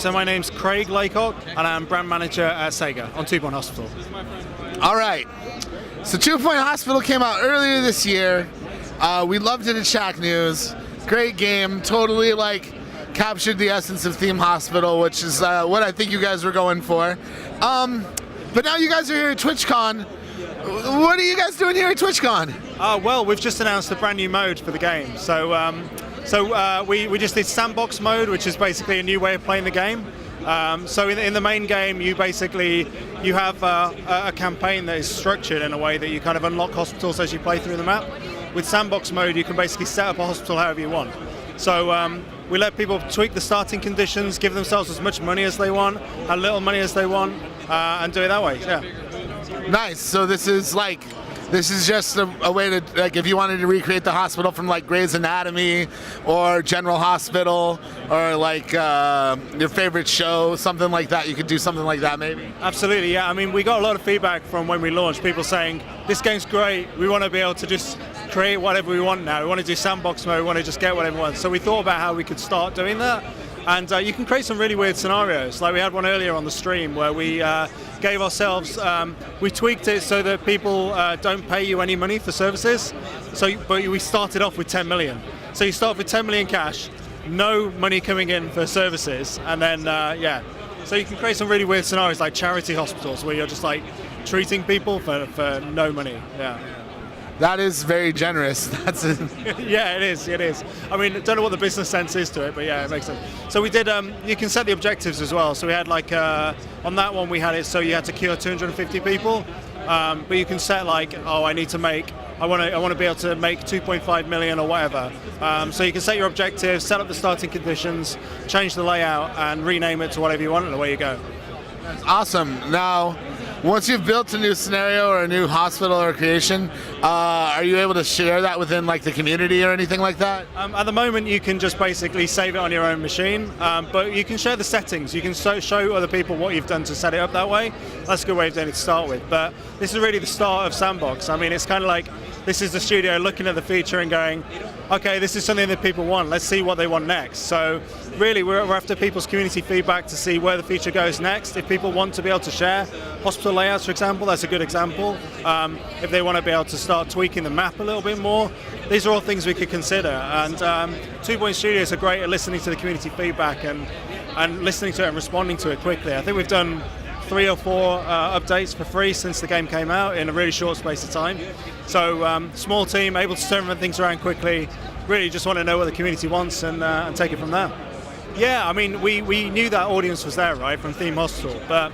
so my name's Craig Laycock, and I'm brand manager at Sega on 2 Point Hospital. All right. So 2 Point Hospital came out earlier this year. We loved it at Shacknews. Great game. Totally captured the essence of Theme Hospital, which is what I think you guys were going for. But now you guys are here at TwitchCon. What are you guys doing here at TwitchCon? Well, we've just announced a brand new mode for the game. So we just did Sandbox Mode, which is basically a new way of playing the game. So in the main game, you have a campaign that is structured in a way that you kind of unlock hospitals as you play through the map. With Sandbox Mode, you can basically set up a hospital however you want. So we let people tweak the starting conditions, give themselves as much money as they want, as little money as they want, and do it that way. Yeah. Nice. So this is just a way to, if you wanted to recreate the hospital from Grey's Anatomy or General Hospital or your favorite show, something like that, you could do something like that maybe? Absolutely, yeah. I mean, we got a lot of feedback from when we launched, people saying, this game's great, we want to be able to just create whatever we want now. We want to do Sandbox Mode, we want to just get whatever we want. So we thought about how we could start doing that. And you can create some really weird scenarios. Like we had one earlier on the stream where we gave ourselves, we tweaked it so that people don't pay you any money for services. But we started off with 10 million. So you start with 10 million cash, no money coming in for services, and then, yeah. So you can create some really weird scenarios like charity hospitals where you're just treating people for no money, yeah. That is very generous. That's it. Yeah, it is. I mean, I don't know what the business sense is to it, but yeah, it makes sense. So we did, you can set the objectives as well. So we had on that one we had it so you had to cure 250 people. But you can set I need to make, I want to be able to make 2.5 million or whatever. So you can set your objectives, set up the starting conditions, change the layout, and rename it to whatever you want, and away you go. That's awesome. Now, once you've built a new scenario or a new hospital or creation, are you able to share that within the community or anything like that? At the moment, you can just basically save it on your own machine, but you can share the settings. You can show other people what you've done to set it up that way. That's a good way of doing it to start with. But this is really the start of Sandbox. I mean, it's kind of this is the studio looking at the feature and going, okay, this is something that people want. Let's see what they want next. So really, we're after people's community feedback to see where the feature goes next. If people want to be able to share hospital layouts, for example, that's a good example. If they want to be able to start tweaking the map a little bit more, these are all things we could consider. And 2 Point Studios are great at listening to the community feedback and listening to it and responding to it quickly. I think we've done 3 or 4 updates for free since the game came out in a really short space of time. So small team, able to turn things around quickly, really just want to know what the community wants and take it from there. Yeah, I mean, we knew that audience was there, right, from Theme Hospital, but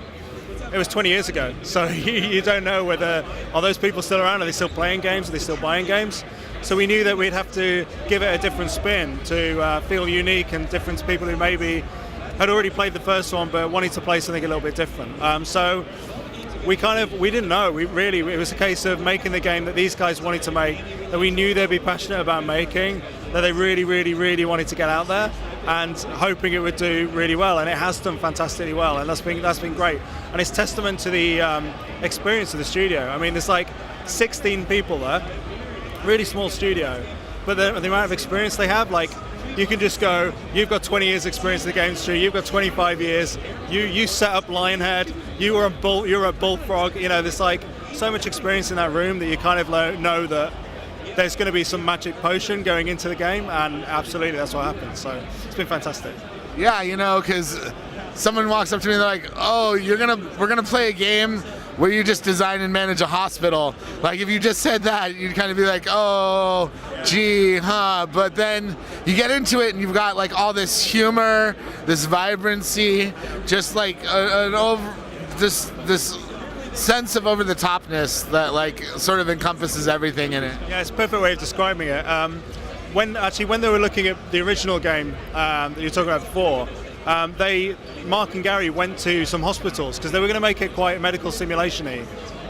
it was 20 years ago, so you don't know whether, are those people still around, are they still playing games, are they still buying games? So we knew that we'd have to give it a different spin to feel unique and different to people who maybe had already played the first one but wanted to play something a little bit different. So we didn't know. It was a case of making the game that these guys wanted to make, that we knew they'd be passionate about making, that they really, really, really wanted to get out there, and hoping it would do really well. And it has done fantastically well, and that's been great. And it's testament to the experience of the studio. I mean, there's 16 people there, really small studio, but the amount of experience they have, you can just go, you've got 20 years experience in the game industry, you've got 25 years, you set up Lionhead, you're a Bullfrog, there's so much experience in that room that you kind of know that there's going to be some magic potion going into the game, and absolutely that's what happened. So it's been fantastic. Yeah, because someone walks up to me and they're like, oh, we're gonna play a game where you just design and manage a hospital. If you just said that, you'd kind of be like, oh, gee, huh? But then you get into it and you've got all this humor, this vibrancy, just this sense of over-the-topness that sort of encompasses everything in it. Yeah, it's a perfect way of describing it. When they were looking at the original game that you were talking about before, Mark and Gary went to some hospitals because they were going to make it quite medical simulation-y,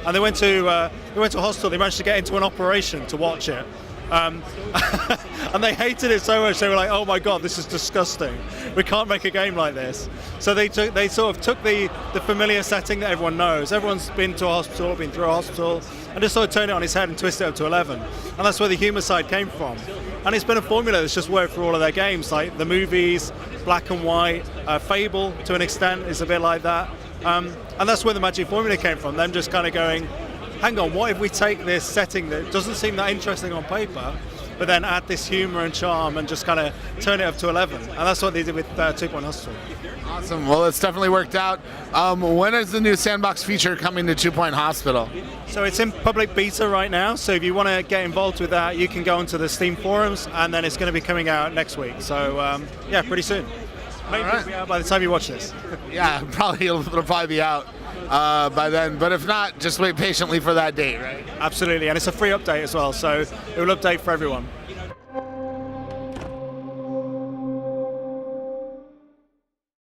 and they went to a hospital. They managed to get into an operation to watch it. And they hated it so much, they were like, oh my god, this is disgusting. We can't make a game like this. So they sort of took the familiar setting that everyone knows. Everyone's been to a hospital, been through a hospital, and just sort of turned it on its head and twisted it up to 11. And that's where the humour side came from. And it's been a formula that's just worked for all of their games, like the movies, Black and White, Fable to an extent is a bit like that. And that's where the Magic formula came from, them just kind of going, hang on, what if we take this setting that doesn't seem that interesting on paper, but then add this humor and charm and just kind of turn it up to 11. And that's what they did with 2 Point Hospital. Awesome. Well, it's definitely worked out. When is the new Sandbox feature coming to 2 Point Hospital? So it's in public beta right now. So if you want to get involved with that, you can go onto the Steam forums, and then it's going to be coming out next week. So yeah, pretty soon. Maybe it'll be out by the time you watch this. Yeah, it'll probably be out by then. But if not, just wait patiently for that date, right? Absolutely, and it's a free update as well, so it will update for everyone.